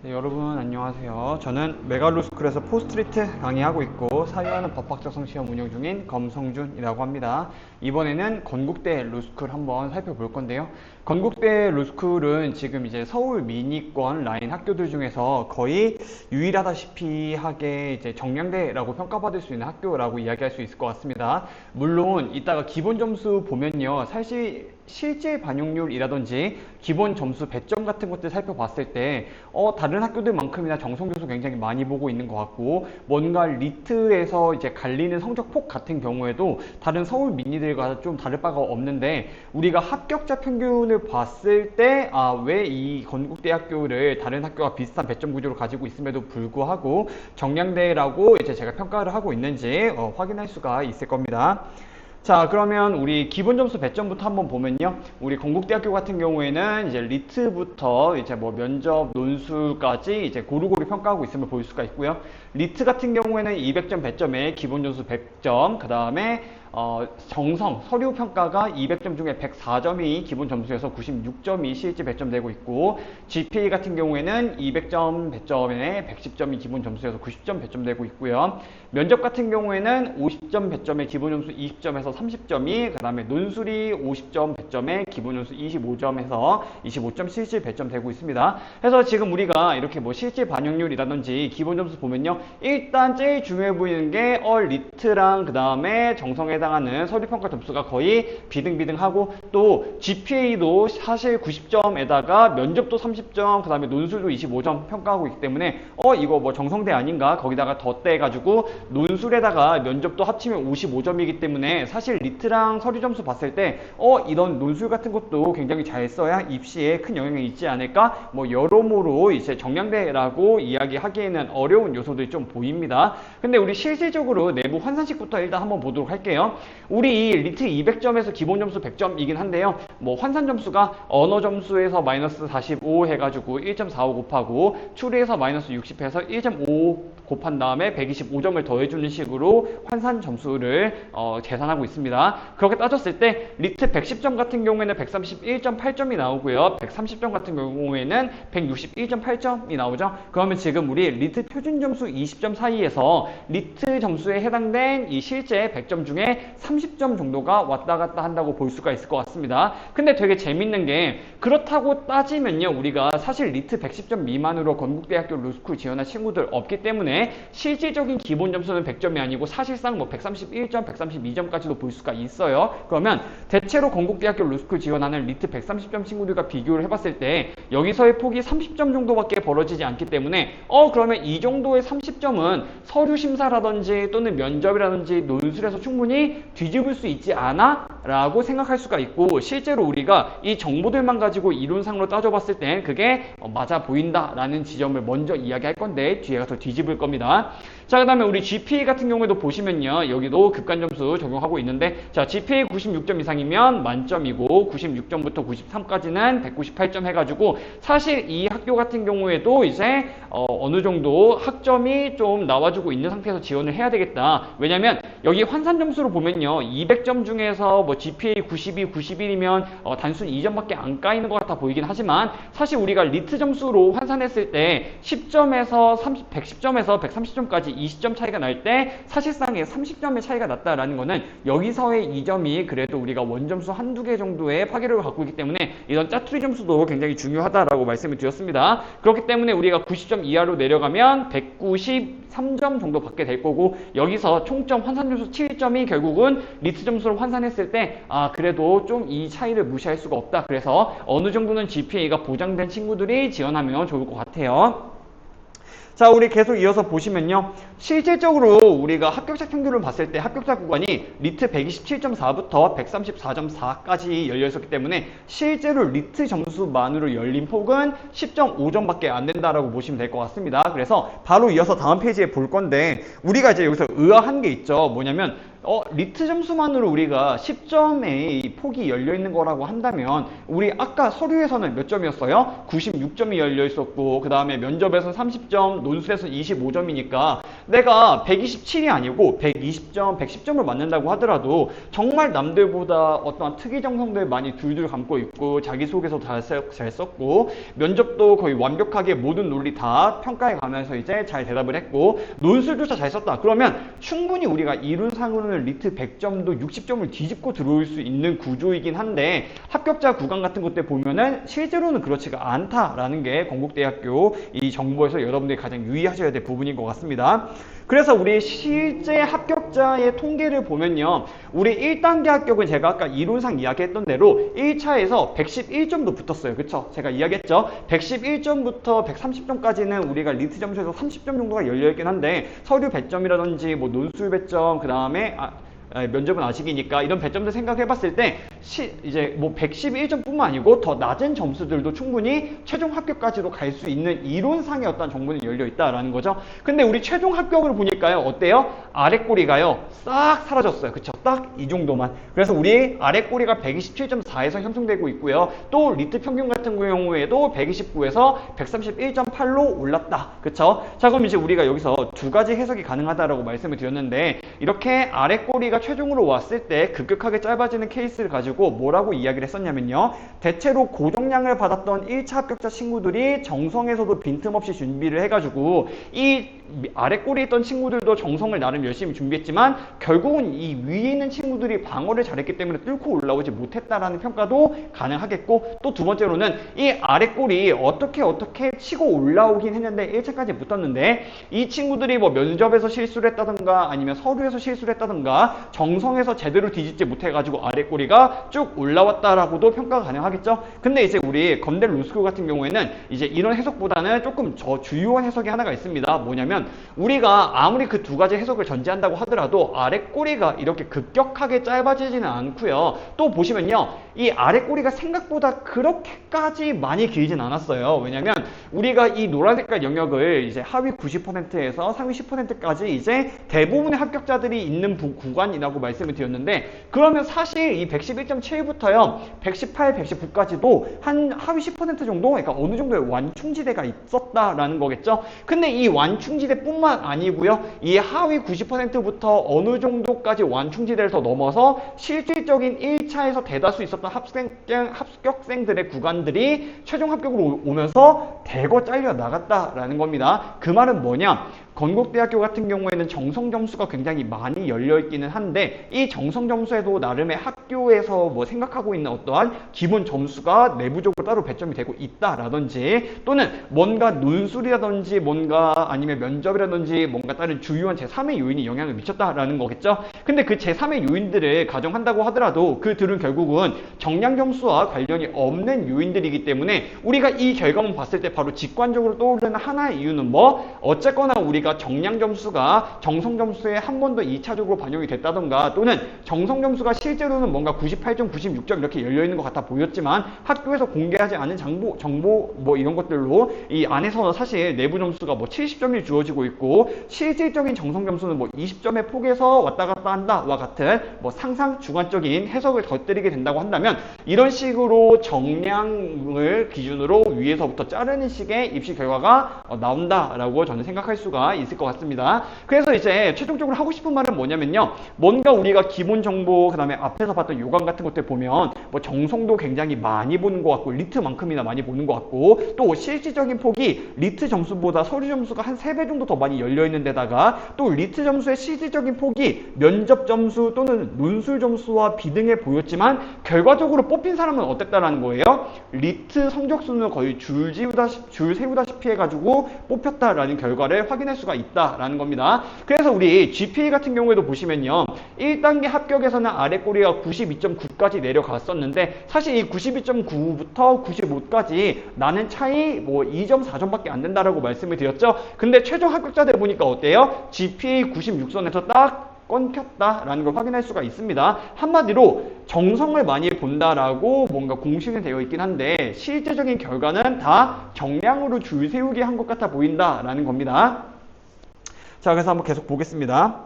네, 여러분 안녕하세요. 저는 메갈로스쿨에서 포스트리트 강의하고 있고 사유하는 법학적성 시험 운영 중인 검성준이라고 합니다. 이번에는 건국대 로스쿨 한번 살펴볼 건데요. 건국대 로스쿨은 지금 이제 서울 민이권 라인 학교들 중에서 거의 유일하다시피 하게 이제 정량대라고 평가받을 수 있는 학교라고 이야기할 수 있을 것 같습니다. 물론 이따가 기본 점수 보면요, 사실 실제 반영률이라든지 기본 점수 배점 같은 것들 살펴봤을 때 다른 학교들만큼이나 정성 교수 굉장히 많이 보고 있는 것 같고, 뭔가 리트에서 이제 갈리는 성적폭 같은 경우에도 다른 서울 민니들과 좀 다를 바가 없는데, 우리가 합격자 평균을 봤을 때 왜 이 건국대학교를 다른 학교와 비슷한 배점 구조를 가지고 있음에도 불구하고 정량대라고 이제 제가 평가를 하고 있는지 확인할 수가 있을 겁니다. 자, 그러면 우리 기본 점수 배점부터 한번 보면요. 우리 건국대학교 같은 경우에는 이제 리트부터 이제 뭐 면접, 논술까지 이제 고루고루 평가하고 있음을 볼 수가 있고요. 리트 같은 경우에는 200점 배점에 기본 점수 100점, 그 다음에 정성, 서류 평가가 200점 중에 104점이 기본 점수에서 96점이 실제 배점되고 있고, GPA 같은 경우에는 200점 배점에 110점이 기본 점수에서 90점 배점되고 있고요. 면접 같은 경우에는 50점 배점에 기본 점수 20점에서 30점이, 그 다음에 논술이 50점 배점에 기본 점수 25점에서 25점 실질 배점되고 있습니다. 그래서 지금 우리가 이렇게 뭐 실질 반영률이라든지 기본 점수 보면요, 일단 제일 중요해 보이는 게 리트랑 그 다음에 정성에 해당하는 서류평가 점수가 거의 비등비등하고, 또 GPA도 사실 90점에다가 면접도 30점, 그 다음에 논술도 25점 평가하고 있기 때문에 이거 뭐 정성대 아닌가, 거기다가 덧대가지고 논술에다가 면접도 합치면 55점이기 때문에 사실 리트랑 서류 점수 봤을 때 이런 논술 같은 것도 굉장히 잘 써야 입시에 큰 영향이 있지 않을까, 뭐 여러모로 이제 정량대라고 이야기하기에는 어려운 요소들이 좀 보입니다. 근데 우리 실질적으로 내부 환산식부터 일단 한번 보도록 할게요. 우리 이 리트 200점에서 기본 점수 100점이긴 한데요, 뭐 환산 점수가 언어 점수에서 마이너스 45 해가지고 1.45 곱하고, 추리에서 마이너스 60 해서 1.5 곱한 다음에 125점을 더해주는 식으로 환산 점수를 계산하고 있습니다. 그렇게 따졌을 때 리트 110점 같은 경우에는 131.8점이 나오고요, 130점 같은 경우에는 161.8점이 나오죠. 그러면 지금 우리 리트 표준 점수 20점 사이에서 리트 점수에 해당된 이 실제 100점 중에 30점 정도가 왔다 갔다 한다고 볼 수가 있을 것 같습니다. 근데 되게 재밌는 게, 그렇다고 따지면요, 우리가 사실 리트 110점 미만으로 건국대학교 로스쿨 지원한 친구들 없기 때문에 실질적인 기본 점수는 100점이 아니고 사실상 뭐 131점, 132점까지도 볼 수가 있어요. 그러면 대체로 건국대학교 로스쿨 지원하는 리트 130점 친구들과 비교를 해봤을 때 여기서의 폭이 30점 정도밖에 벌어지지 않기 때문에 그러면 이 정도의 30점은 서류 심사라든지 또는 면접이라든지 논술에서 충분히 뒤집을 수 있지 않아? 라고 생각할 수가 있고, 실제로 우리가 이 정보들만 가지고 이론상으로 따져봤을 땐 그게 맞아 보인다 라는 지점을 먼저 이야기할 건데 뒤에 가서 뒤집을 겁니다. 자, 그 다음에 우리 GPA 같은 경우에도 보시면요, 여기도 급간 점수 적용하고 있는데, 자, GPA 96점 이상이면 만점이고 96점부터 93까지는 198점 해가지고, 사실 이 학교 같은 경우에도 이제 어느 정도 학점이 좀 나와주고 있는 상태에서 지원을 해야 되겠다. 왜냐면 여기 환산 점수로 보면요, 200점 중에서 뭐 GPA 92, 91이면 단순 2점밖에 안 까이는 것 같아 보이긴 하지만, 사실 우리가 리트 점수로 환산했을 때 10점에서 110점에서 130점까지 20점 차이가 날 때 사실상의 30점의 차이가 났다라는 거는 여기서의 이 점이 그래도 우리가 원점수 한두 개 정도의 파괴력을 갖고 있기 때문에 이런 짜투리 점수도 굉장히 중요하다라고 말씀을 드렸습니다. 그렇기 때문에 우리가 90점 이하로 내려가면 193점 정도 받게 될 거고, 여기서 총점 환산 점수 7점이 결국은 리트 점수로 환산했을 때 그래도 좀 이 차이를 무시할 수가 없다. 그래서 어느 정도는 GPA가 보장된 친구들이 지원하면 좋을 것 같아요. 자, 우리 계속 이어서 보시면요, 실질적으로 우리가 합격자 평균을 봤을 때 합격자 구간이 리트 127.4부터 134.4까지 열려 있었기 때문에 실제로 리트 점수만으로 열린 폭은 10.5점밖에 안 된다라고 보시면 될 것 같습니다. 그래서 바로 이어서 다음 페이지에 볼 건데, 우리가 이제 여기서 의아한 게 있죠. 뭐냐면 리트 점수만으로 우리가 10점의 폭이 열려 있는 거라고 한다면, 우리 아까 서류에서는 몇 점이었어요? 96점이 열려 있었고, 그 다음에 면접에서는 30점, 논술에서 25점이니까 내가 127이 아니고 120점, 110점을 맞는다고 하더라도 정말 남들보다 어떠한 특이정성들 많이 둘둘 감고 있고 자기소개서 잘 썼고 면접도 거의 완벽하게 모든 논리 다 평가해 가면서 이제 잘 대답을 했고 논술조차 잘 썼다. 그러면 충분히 우리가 이론상으로는 리트 100점도 60점을 뒤집고 들어올 수 있는 구조이긴 한데 합격자 구간 같은 것들 보면은 실제로는 그렇지가 않다라는 게 건국대학교 이 정보에서 여러분들이 가장 유의하셔야 될 부분인 것 같습니다. 그래서 우리 실제 합격자의 통계를 보면요. 우리 1단계 합격은 제가 아까 이론상 이야기했던 대로 1차에서 111점도 붙었어요. 그쵸? 제가 이야기했죠? 111점부터 130점까지는 우리가 리트 점수에서 30점 정도가 열려있긴 한데 서류 배점이라든지 뭐 논술 배점, 그 다음에 면접은 아직이니까 이런 배점들 생각해봤을 때 이제 뭐 111점뿐만 아니고 더 낮은 점수들도 충분히 최종 합격까지도 갈 수 있는 이론상의 어떤 정보는 열려있다라는 거죠. 근데 우리 최종 합격을 보니까요. 어때요? 아래 꼬리가요. 싹 사라졌어요. 그쵸? 딱 이 정도만. 그래서 우리 아래 꼬리가 127.4에서 형성되고 있고요. 또 리트 평균 같은 경우에도 129에서 131.8로 올랐다. 그쵸? 자, 그럼 이제 우리가 여기서 두 가지 해석이 가능하다라고 말씀을 드렸는데 이렇게 아래 꼬리가 최종으로 왔을 때 급격하게 짧아지는 케이스를 가지고 뭐라고 이야기를 했었냐면요. 대체로 고정량을 받았던 1차 합격자 친구들이 정성에서도 빈틈없이 준비를 해가지고 이 아래 꼬리에 있던 친구들도 정성을 나름 열심히 준비했지만 결국은 이 위에 있는 친구들이 방어를 잘했기 때문에 뚫고 올라오지 못했다라는 평가도 가능하겠고 또 두 번째로는 이 아래 꼬리 어떻게 치고 올라오긴 했는데 1차까지 붙었는데 이 친구들이 뭐 면접에서 실수를 했다든가 아니면 서류에서 실수를 했다든가 정성에서 제대로 뒤집지 못해가지고 아래 꼬리가 쭉 올라왔다라고도 평가가 가능하겠죠. 근데 이제 우리 건대 로스쿨 같은 경우에는 이제 이런 해석보다는 조금 더 주요한 해석이 하나가 있습니다. 뭐냐면 우리가 아무리 그 두 가지 해석을 전제한다고 하더라도 아래 꼬리가 이렇게 급격하게 짧아지지는 않고요. 또 보시면요. 이 아래 꼬리가 생각보다 그렇게까지 많이 길진 않았어요. 왜냐면 우리가 이 노란 색깔 영역을 이제 하위 90%에서 상위 10%까지 이제 대부분의 합격자들이 있는 구간이라고 말씀을 드렸는데 그러면 사실 이 111.7부터요. 118, 119까지도 한 하위 10% 정도? 그러니까 어느 정도의 완충지대가 있었다라는 거겠죠. 근데 이 완충지대뿐만 아니고요. 이 하위 90%부터 어느 정도까지 완충지대를 더 넘어서 실질적인 1차에서 대다수 있었던 합격생들의 구간들이 최종 합격으로 오면서 대거 잘려 나갔다라는 겁니다. 그 말은 뭐냐? 건국대학교 같은 경우에는 정성 점수가 굉장히 많이 열려있기는 한데 이 정성 점수에도 나름의 학교에서 뭐 생각하고 있는 어떠한 기본 점수가 내부적으로 따로 배점이 되고 있다라든지 또는 뭔가 논술이라든지 뭔가 아니면 면접이라든지 뭔가 다른 주요한 제3의 요인이 영향을 미쳤다라는 거겠죠. 근데 그 제3의 요인들을 가정한다고 하더라도 그들은 결국은 정량 점수와 관련이 없는 요인들이기 때문에 우리가 이 결과만 봤을 때 바로 직관적으로 떠오르는 하나의 이유는 뭐 어쨌거나 우리가 정량 점수가 정성 점수에 한 번 더 2차적으로 반영이 됐다던가 또는 정성 점수가 실제로는 뭔가 98점, 96점 이렇게 열려있는 것 같아 보였지만 학교에서 공개하지 않은 정보 뭐 이런 것들로 이 안에서 사실 내부 점수가 뭐 70점이 주어지고 있고 실질적인 정성 점수는 뭐 20점의 폭에서 왔다 갔다 한다와 같은 뭐 상상 주관적인 해석을 덧드리게 된다고 한다면 이런 식으로 정량을 기준으로 위에서부터 자르는 식의 입시 결과가 나온다라고 저는 생각할 수가 있을 것 같습니다. 그래서 이제 최종적으로 하고 싶은 말은 뭐냐면요. 뭔가 우리가 기본 정보, 그 다음에 앞에서 봤던 요강 같은 것들 보면 뭐 정성도 굉장히 많이 보는 것 같고 리트만큼이나 많이 보는 것 같고 또 실질적인 폭이 리트 점수보다 서류 점수가 한 3배 정도 더 많이 열려있는 데다가 또 리트 점수의 실질적인 폭이 면접 점수 또는 논술 점수와 비등해 보였지만 결과적으로 뽑힌 사람은 어땠다라는 거예요? 리트 성적순을 거의 줄 세우다시피 해가지고 뽑혔다라는 결과를 확인할 수가 있다라는 겁니다. 그래서 우리 GPA 같은 경우에도 보시면요. 1단계 합격에서는 아래 꼬리가 92.9까지 내려갔었는데 사실 이 92.9부터 95까지 나는 차이 뭐 2점, 4점밖에 안 된다라고 말씀을 드렸죠. 근데 최종 합격자들 보니까 어때요? GPA 96선에서 딱 끊겼다라는 걸 확인할 수가 있습니다. 한마디로 정성을 많이 본다라고 뭔가 공식은 되어 있긴 한데 실제적인 결과는 다 정량으로 줄 세우게 한 것 같아 보인다라는 겁니다. 자, 그래서 한번 계속 보겠습니다.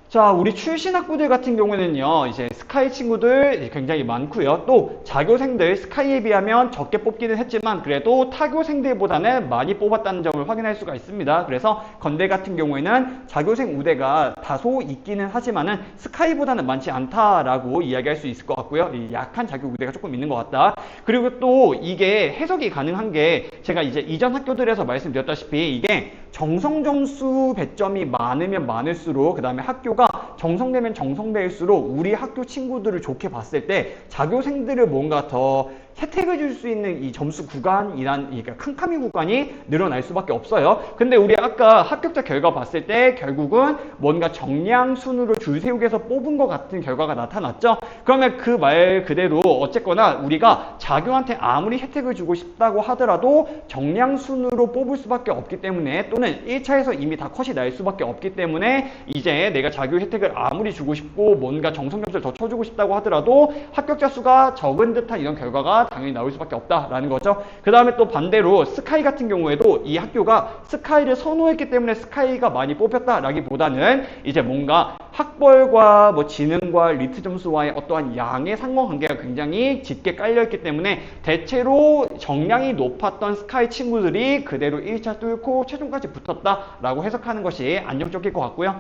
자, 우리 출신 학부들 같은 경우에는요, 이제 스카이 친구들 굉장히 많고요. 또 자교생들 스카이에 비하면 적게 뽑기는 했지만 그래도 타교생들보다는 많이 뽑았다는 점을 확인할 수가 있습니다. 그래서 건대 같은 경우에는 자교생 우대가 다소 있기는 하지만은 스카이보다는 많지 않다라고 이야기할 수 있을 것 같고요. 이 약한 자교 우대가 조금 있는 것 같다. 그리고 또 이게 해석이 가능한 게 제가 이제 이전 학교들에서 말씀드렸다시피 이게 정성 점수 배점이 많으면 많을수록 그 다음에 학교가 정성되면 정성될수록 우리 학교 친구들을 좋게 봤을 때 자교생들을 뭔가 더 혜택을 줄 수 있는 이 점수 구간이란 그러니까 캄캄이 구간이 늘어날 수밖에 없어요. 근데 우리 아까 합격자 결과 봤을 때 결국은 뭔가 정량 순으로 줄 세우기에서 뽑은 것 같은 결과가 나타났죠. 그러면 그 말 그대로 어쨌거나 우리가 자교한테 아무리 혜택을 주고 싶다고 하더라도 정량 순으로 뽑을 수밖에 없기 때문에 또는 1차에서 이미 다 컷이 날 수밖에 없기 때문에 이제 내가 자교 혜택을 아무리 주고 싶고 뭔가 정성 점수를 더 쳐주고 싶다고 하더라도 합격자 수가 적은 듯한 이런 결과가 당연히 나올 수밖에 없다라는 거죠. 그 다음에 또 반대로 스카이 같은 경우에도 이 학교가 스카이를 선호했기 때문에 스카이가 많이 뽑혔다라기보다는 이제 뭔가 학벌과 뭐 지능과 리트 점수와의 어떠한 양의 상관관계가 굉장히 짙게 깔려있기 때문에 대체로 정량이 높았던 스카이 친구들이 그대로 1차 뚫고 최종까지 붙었다라고 해석하는 것이 안정적일 것 같고요.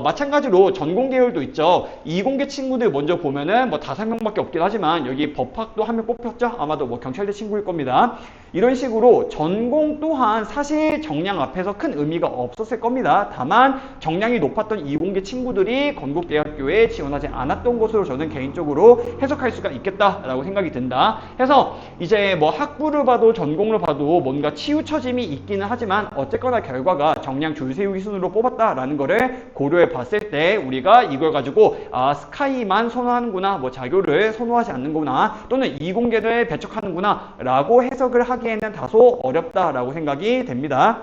마찬가지로 전공 계열도 있죠. 이공계 친구들 먼저 보면은 뭐 5명밖에 없긴 하지만 여기 법학도 한 명 뽑혔죠. 아마도 뭐 경찰대 친구일 겁니다. 이런 식으로 전공 또한 사실 정량 앞에서 큰 의미가 없었을 겁니다. 다만 정량이 높았던 이공계 친구들이 건국대학교에 지원하지 않았던 것으로 저는 개인적으로 해석할 수가 있겠다라고 생각이 든다. 해서 이제 뭐 학부를 봐도 전공을 봐도 뭔가 치우쳐짐이 있기는 하지만 어쨌거나 결과가 정량 줄 세우기 순으로 뽑았다라는 거를 고려해 봤을 때 우리가 이걸 가지고 스카이만 선호하는구나, 뭐 자교를 선호하지 않는구나, 또는 이공계를 배척하는구나 라고 해석을 하기에는 다소 어렵다라고 생각이 됩니다.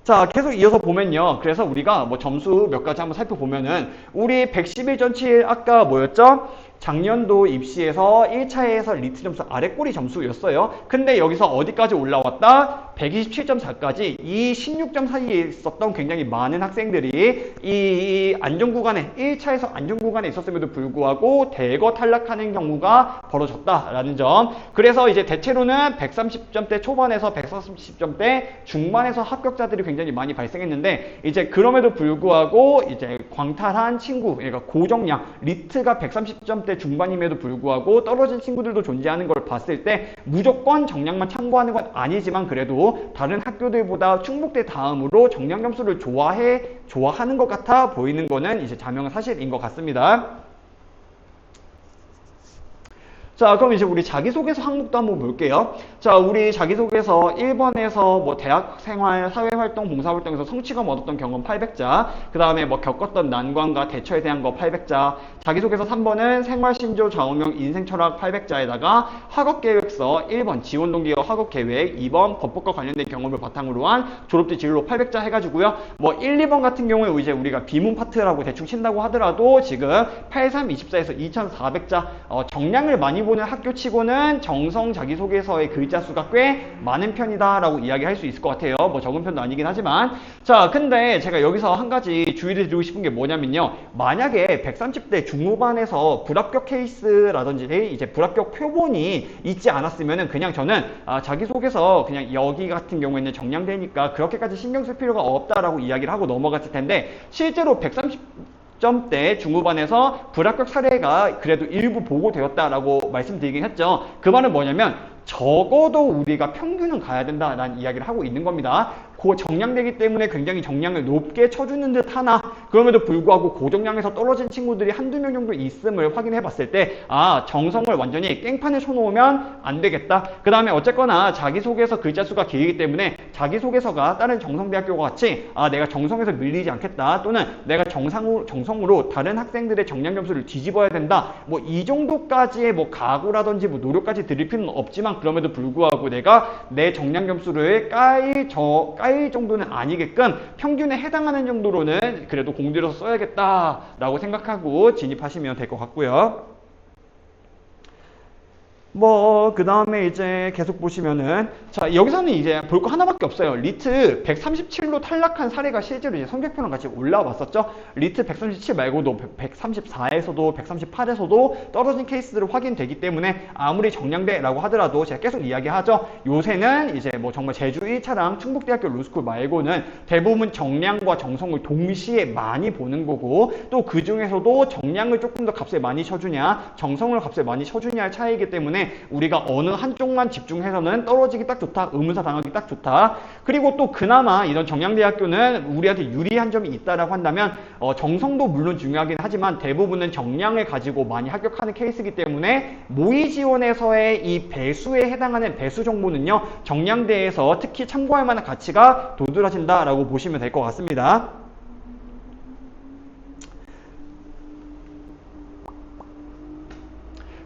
자, 계속 이어서 보면요. 그래서 우리가 뭐 점수 몇 가지 한번 살펴보면은 우리 111.7 아까 뭐였죠? 작년도 입시에서 1차에서 리트 점수 아래 꼬리 점수였어요. 근데 여기서 어디까지 올라왔다? 127.4까지 이 16점 사이에 있었던 굉장히 많은 학생들이 이 안전구간에 1차에서 안전구간에 있었음에도 불구하고 대거 탈락하는 경우가 벌어졌다라는 점. 그래서 이제 대체로는 130점대 초반에서 140점대 중반에서 합격자들이 굉장히 많이 발생했는데 이제 그럼에도 불구하고 이제 광탈한 친구, 그러니까 고정량 리트가 130점 중반임에도 불구하고 떨어진 친구들도 존재하는 걸 봤을 때 무조건 정량만 참고하는 건 아니지만 그래도 다른 학교들보다 충북대 다음으로 정량 점수를 좋아하는 것 같아 보이는 거는 이제 자명사실인 것 같습니다. 자, 그럼 이제 우리 자기소개서 항목도 한번 볼게요. 자, 우리 자기소개서 1번에서 뭐 대학생활, 사회활동, 봉사활동에서 성취감 얻었던 경험 800자, 그 다음에 뭐 겪었던 난관과 대처에 대한 거 800자, 자기소개서 3번은 생활신조 좌우명 인생철학 800자에다가 학업계획서 1번 지원동기와 학업계획, 2번 법법과 관련된 경험을 바탕으로 한 졸업지 진로 800자 해가지고요. 뭐 1, 2번 같은 경우에 이제 우리가 비문 파트라고 대충 친다고 하더라도 지금 8324에서 2400자 정량을 많이 보는 학교치고는 정성 자기소개서의 글자 수가 꽤 많은 편이다라고 이야기할 수 있을 것 같아요. 뭐 적은 편도 아니긴 하지만. 자, 근데 제가 여기서 한 가지 주의를 드리고 싶은 게 뭐냐면요. 만약에 130대 중후반에서 불합격 케이스라든지 이제 불합격 표본이 있지 않았으면은 그냥 저는 자기소개서 그냥 여기 같은 경우에는 정량되니까 그렇게까지 신경 쓸 필요가 없다라고 이야기를 하고 넘어갔을 텐데 실제로 130점대 중후반에서 불합격 사례가 그래도 일부 보고되었다라고 말씀드리긴 했죠. 그 말은 뭐냐면 적어도 우리가 평균은 가야 된다라는 이야기를 하고 있는 겁니다. 정량되기 때문에 굉장히 정량을 높게 쳐주는 듯 하나 그럼에도 불구하고 고정량에서 떨어진 친구들이 한두 명 정도 있음을 확인해 봤을 때 정성을 완전히 깽판에 쳐놓으면 안 되겠다. 그 다음에 어쨌거나 자기소개서 글자 수가 길기 때문에 자기소개서가 다른 정성대학교와 같이 내가 정성에서 밀리지 않겠다 또는 내가 정성으로 다른 학생들의 정량 점수를 뒤집어야 된다. 뭐 이 정도까지의 뭐 각오라든지 뭐 노력까지 들일 필요는 없지만 그럼에도 불구하고 내가 내 정량 점수를 깔 정도는 아니게끔 평균에 해당하는 정도로는 그래도 공들여서 써야겠다라고 생각하고 진입하시면 될 것 같고요. 그 다음에 이제 계속 보시면은, 자, 여기서는 이제 볼 거 하나밖에 없어요. 리트 137로 탈락한 사례가 실제로 이제 성적표랑 같이 올라왔었죠. 리트 137 말고도 134에서도 138에서도 떨어진 케이스들을 확인되기 때문에 아무리 정량대라고 하더라도 제가 계속 이야기하죠. 요새는 이제 뭐 정말 제주 1차랑 충북대학교 로스쿨 말고는 대부분 정량과 정성을 동시에 많이 보는 거고, 또 그 중에서도 정량을 조금 더 값을 많이 쳐주냐, 정성을 값을 많이 쳐주냐의 차이이기 때문에 우리가 어느 한쪽만 집중해서는 떨어지기 딱 좋다, 의문사 당하기 딱 좋다. 그리고 또 그나마 이런 정량대학교는 우리한테 유리한 점이 있다라고 한다면 정성도 물론 중요하긴 하지만 대부분은 정량을 가지고 많이 합격하는 케이스이기 때문에 모의 지원에서의 이 배수에 해당하는 배수 정보는요, 정량대에서 특히 참고할 만한 가치가 도드라진다라고 보시면 될 것 같습니다.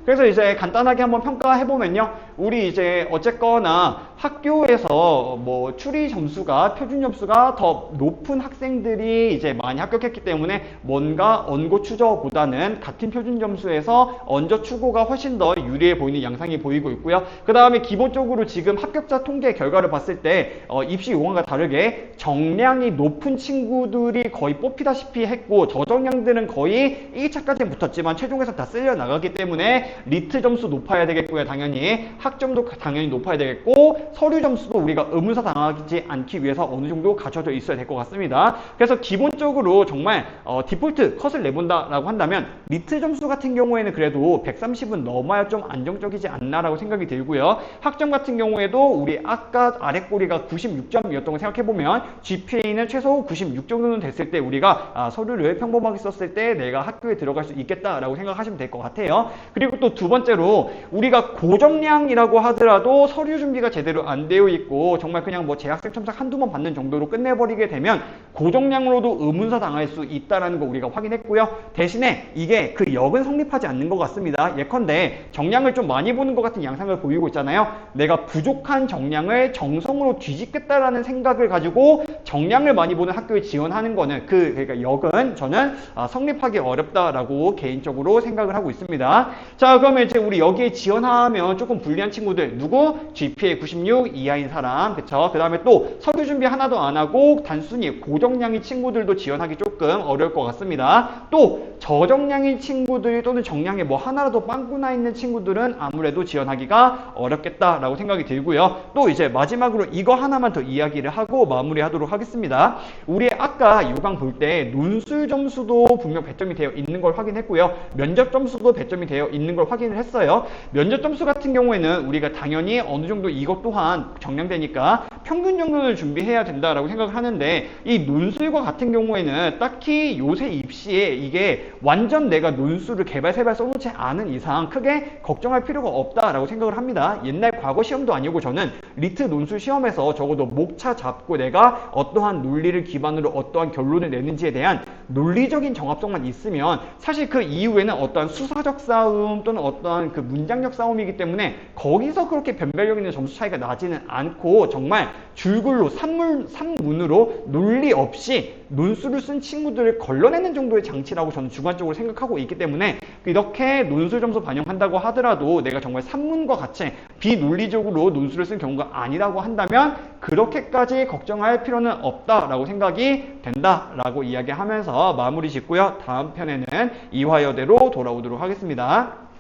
그래서 이제 간단하게 한번 평가해보면요. 우리 이제 어쨌거나 학교에서 뭐 추리 점수가, 표준 점수가 더 높은 학생들이 이제 많이 합격했기 때문에 뭔가 언고 추저보다는 같은 표준 점수에서 언저 추고가 훨씬 더 유리해 보이는 양상이 보이고 있고요. 그 다음에 기본적으로 지금 합격자 통계 결과를 봤을 때 입시 요강과 다르게 정량이 높은 친구들이 거의 뽑히다시피 했고, 저정량들은 거의 1차까지는 붙었지만 최종에서 다 쓸려 나가기 때문에 리트 점수 높아야 되겠고요. 당연히 학점도 당연히 높아야 되겠고, 서류 점수도 우리가 의문사 당하지 않기 위해서 어느 정도 갖춰져 있어야 될 것 같습니다. 그래서 기본적으로 정말 디폴트 컷을 내본다라고 한다면 리트 점수 같은 경우에는 그래도 130은 넘어야 좀 안정적이지 않나라고 생각이 들고요. 학점 같은 경우에도 우리 아까 아랫꼬리가 96점이었던 걸 생각해보면 GPA는 최소 96 정도는 됐을 때 우리가 서류를 평범하게 썼을 때 내가 학교에 들어갈 수 있겠다라고 생각하시면 될 것 같아요. 그리고 또 두 번째로 우리가 고정량이라고 하더라도 서류 준비가 제대로 안 되어 있고 정말 그냥 뭐 재학생 첨삭 한두 번 받는 정도로 끝내버리게 되면 고정량으로도 의문사 당할 수 있다는 거 우리가 확인했고요. 대신에 이게 그 역은 성립하지 않는 것 같습니다. 예컨대 정량을 좀 많이 보는 것 같은 양상을 보이고 있잖아요. 내가 부족한 정량을 정성으로 뒤집겠다라는 생각을 가지고 정량을 많이 보는 학교에 지원하는 거는 그러니까 역은 저는 성립하기 어렵다라고 개인적으로 생각을 하고 있습니다. 자, 그러면 이제 우리 여기에 지원하면 조금 불리한 친구들 누구? GPA 96 이하인 사람, 그쵸? 그 다음에 또 서류 준비 하나도 안 하고 단순히 고정량인 친구들도 지원하기 조금 어려울 것 같습니다. 또 저정량인 친구들 또는 정량에 뭐 하나라도 빵꾸 나 있는 친구들은 아무래도 지원하기가 어렵겠다라고 생각이 들고요. 또 이제 마지막으로 이거 하나만 더 이야기를 하고 마무리하도록 하겠습니다. 우리 아까 요강 볼 때 논술 점수도 분명 배점이 되어 있는 걸 확인했고요. 면접 점수도 배점이 되어 있는 걸 확인을 했어요. 면접 점수 같은 경우에는 우리가 당연히 어느 정도 이것 또한 정량되니까 평균 정도는 준비해야 된다라고 생각을 하는데, 이 논술과 같은 경우에는 딱히 요새 입시에 이게 완전 내가 논술을 개발세발 써놓지 않은 이상 크게 걱정할 필요가 없다라고 생각을 합니다. 옛날 과거 시험도 아니고 저는 리트 논술 시험에서 적어도 목차 잡고 내가 어떠한 논리를 기반으로 어떠한 결론을 내는지에 대한 논리적인 정합성만 있으면 사실 그 이후에는 어떠한 수사적 싸움 또는 어떠한 그 문장력 싸움이기 때문에 거기서 그렇게 변별력 있는 점수 차이가 나지는 않고 정말 줄글로 산문으로 논리 없이 논술을 쓴 친구들을 걸러내는 정도의 장치라고 저는 주관적으로 생각하고 있기 때문에 이렇게 논술 점수 반영한다고 하더라도 내가 정말 산문과 같이 비논리적으로 논술을 쓴 경우가 아니라고 한다면 그렇게까지 걱정할 필요는 없다라고 생각이 된다라고 이야기하면서 마무리 짓고요. 다음 편에는 이화여대로 돌아오도록 하겠습니다.